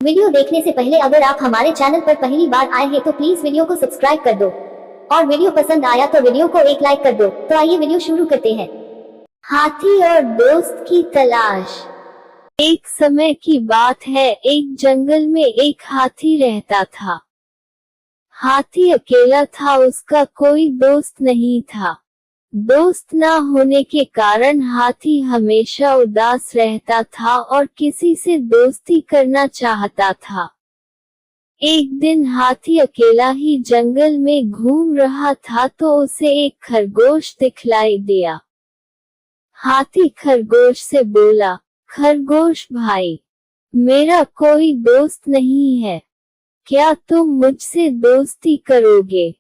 Video देखने से पहले अगर आप हमारे चैनल पर पहली बार आए हैं तो प्लीज वीडियो को सब्सक्राइब कर दो और वीडियो पसंद आया तो वीडियो को एक लाइक कर दो। तो आइए वीडियो शुरू करते हैं। हाथी और दोस्त की तलाश। एक समय की बात है, एक जंगल में एक हाथी रहता था। हाथी अकेला था, उसका कोई दोस्त नहीं था। दोस्त ना होने के कारण हाथी हमेशा उदास रहता था और किसी से दोस्ती करना चाहता था। एक दिन हाथी अकेला ही जंगल में घूम रहा था तो उसे एक खरगोश दिखलाई दिया। हाथी खरगोश से बोला, खरगोश भाई, मेरा कोई दोस्त नहीं है, क्या तुम मुझसे दोस्ती करोगे?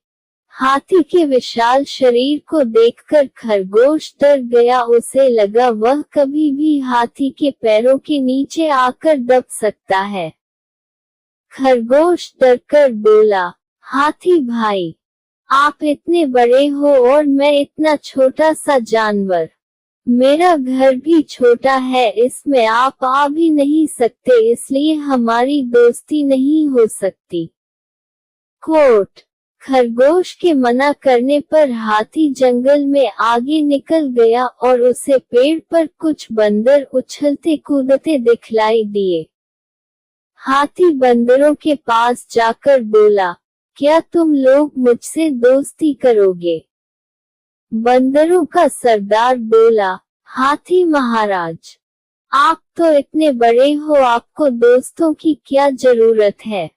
हाथी के विशाल शरीर को देखकर खरगोश डर गया। उसे लगा वह कभी भी हाथी के पैरों के नीचे आकर दब सकता है। खरगोश डरकर बोला, हाथी भाई, आप इतने बड़े हो और मैं इतना छोटा सा जानवर, मेरा घर भी छोटा है, इसमें आप आ भी नहीं सकते, इसलिए हमारी दोस्ती नहीं हो सकती। कोट। खरगोश के मना करने पर हाथी जंगल में आगे निकल गया और उसे पेड़ पर कुछ बंदर उछलते कूदते दिखलाई दिए। हाथी बंदरों के पास जाकर बोला, क्या तुम लोग मुझसे दोस्ती करोगे? बंदरों का सरदार बोला, हाथी महाराज, आप तो इतने बड़े हो, आपको दोस्तों की क्या जरूरत है?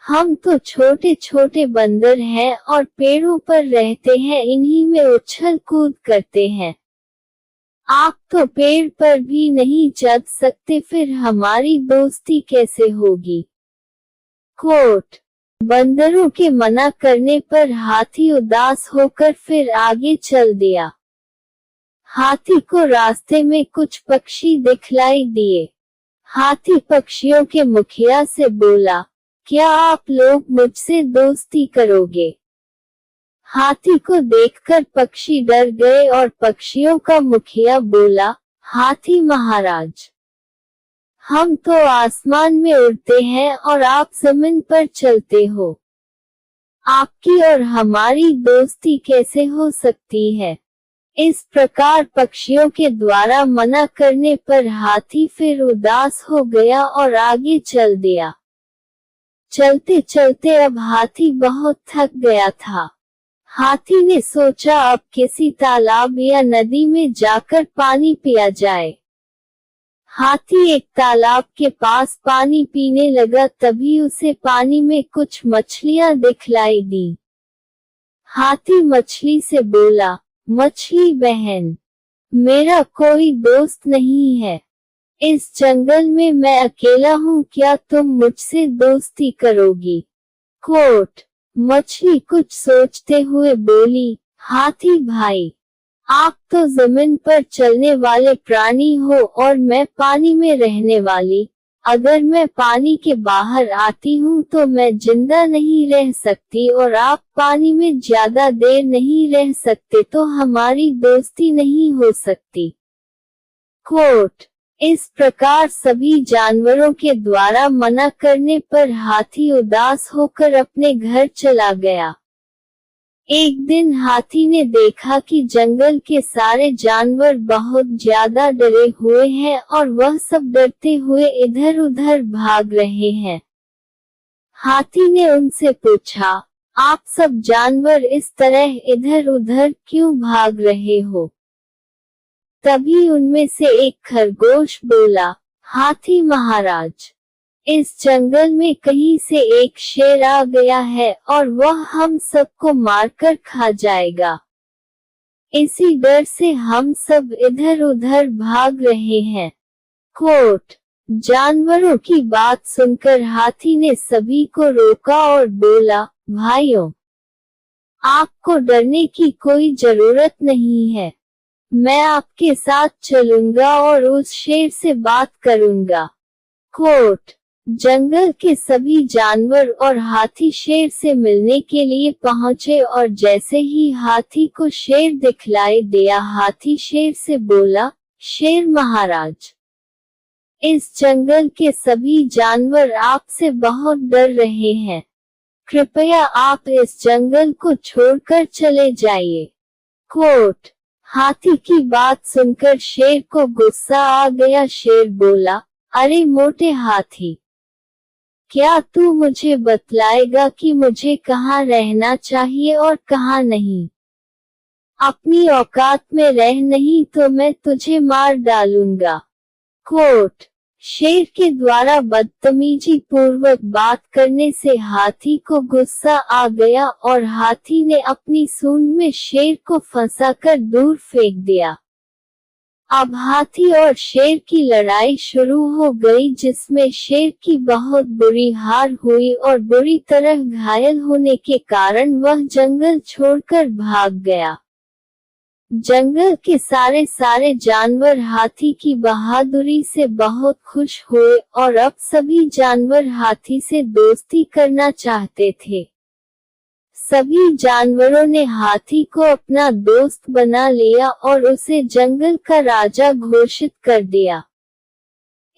हम तो छोटे छोटे बंदर हैं और पेड़ों पर रहते हैं, इन्हीं में उछल कूद करते हैं। आप तो पेड़ पर भी नहीं चढ़ सकते, फिर हमारी दोस्ती कैसे होगी? कोट। बंदरों के मना करने पर हाथी उदास होकर फिर आगे चल दिया। हाथी को रास्ते में कुछ पक्षी दिखलाई दिए। हाथी पक्षियों के मुखिया से बोला, क्या आप लोग मुझसे दोस्ती करोगे? हाथी को देखकर पक्षी डर गए और पक्षियों का मुखिया बोला, हाथी महाराज, हम तो आसमान में उड़ते हैं और आप जमीन पर चलते हो, आपकी और हमारी दोस्ती कैसे हो सकती है? इस प्रकार पक्षियों के द्वारा मना करने पर हाथी फिर उदास हो गया और आगे चल दिया। चलते चलते अब हाथी बहुत थक गया था। हाथी ने सोचा अब किसी तालाब या नदी में जाकर पानी पिया जाए। हाथी एक तालाब के पास पानी पीने लगा, तभी उसे पानी में कुछ मछलियां दिखलाई दी। हाथी मछली से बोला, मछली बहन, मेरा कोई दोस्त नहीं है, इस जंगल में मैं अकेला हूँ, क्या तुम मुझसे दोस्ती करोगी? कोट। मछली कुछ सोचते हुए बोली, हाथी भाई, आप तो जमीन पर चलने वाले प्राणी हो और मैं पानी में रहने वाली, अगर मैं पानी के बाहर आती हूँ तो मैं जिंदा नहीं रह सकती और आप पानी में ज्यादा देर नहीं रह सकते, तो हमारी दोस्ती नहीं हो सकती। कोट। इस प्रकार सभी जानवरों के द्वारा मना करने पर हाथी उदास होकर अपने घर चला गया। एक दिन हाथी ने देखा कि जंगल के सारे जानवर बहुत ज्यादा डरे हुए हैं और वह सब डरते हुए इधर उधर भाग रहे हैं। हाथी ने उनसे पूछा, आप सब जानवर इस तरह इधर उधर क्यों भाग रहे हो? तभी उनमें से एक खरगोश बोला, हाथी महाराज, इस जंगल में कहीं से एक शेर आ गया है और वह हम सबको मारकर खा जाएगा, इसी डर से हम सब इधर उधर भाग रहे हैं। कोट। जानवरों की बात सुनकर हाथी ने सभी को रोका और बोला, भाइयों, आपको डरने की कोई जरूरत नहीं है, मैं आपके साथ चलूंगा और उस शेर से बात करूंगा। कोट। जंगल के सभी जानवर और हाथी शेर से मिलने के लिए पहुंचे और जैसे ही हाथी को शेर दिखलाई दिया, हाथी शेर से बोला, शेर महाराज, इस जंगल के सभी जानवर आपसे बहुत डर रहे हैं। कृपया आप इस जंगल को छोड़कर चले जाइए। कोट। हाथी की बात सुनकर शेर को गुस्सा आ गया। शेर बोला, अरे मोटे हाथी, क्या तू मुझे बतलाएगा कि मुझे कहाँ रहना चाहिए और कहाँ नहीं? अपनी औकात में रह, नहीं तो मैं तुझे मार डालूंगा। कोट। शेर के द्वारा बदतमीजी पूर्वक बात करने से हाथी को गुस्सा आ गया और हाथी ने अपनी सूंड में शेर को फंसाकर दूर फेंक दिया। अब हाथी और शेर की लड़ाई शुरू हो गई, जिसमें शेर की बहुत बुरी हार हुई और बुरी तरह घायल होने के कारण वह जंगल छोड़कर भाग गया। जंगल के सारे जानवर हाथी की बहादुरी से बहुत खुश हुए और अब सभी जानवर हाथी से दोस्ती करना चाहते थे। सभी जानवरों ने हाथी को अपना दोस्त बना लिया और उसे जंगल का राजा घोषित कर दिया।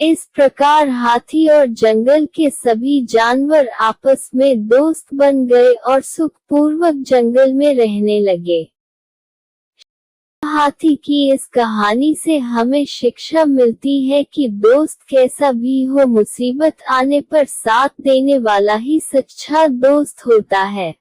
इस प्रकार हाथी और जंगल के सभी जानवर आपस में दोस्त बन गए और सुखपूर्वक जंगल में रहने लगे। हाथी की इस कहानी से हमें शिक्षा मिलती है कि दोस्त कैसा भी हो, मुसीबत आने पर साथ देने वाला ही सच्चा दोस्त होता है।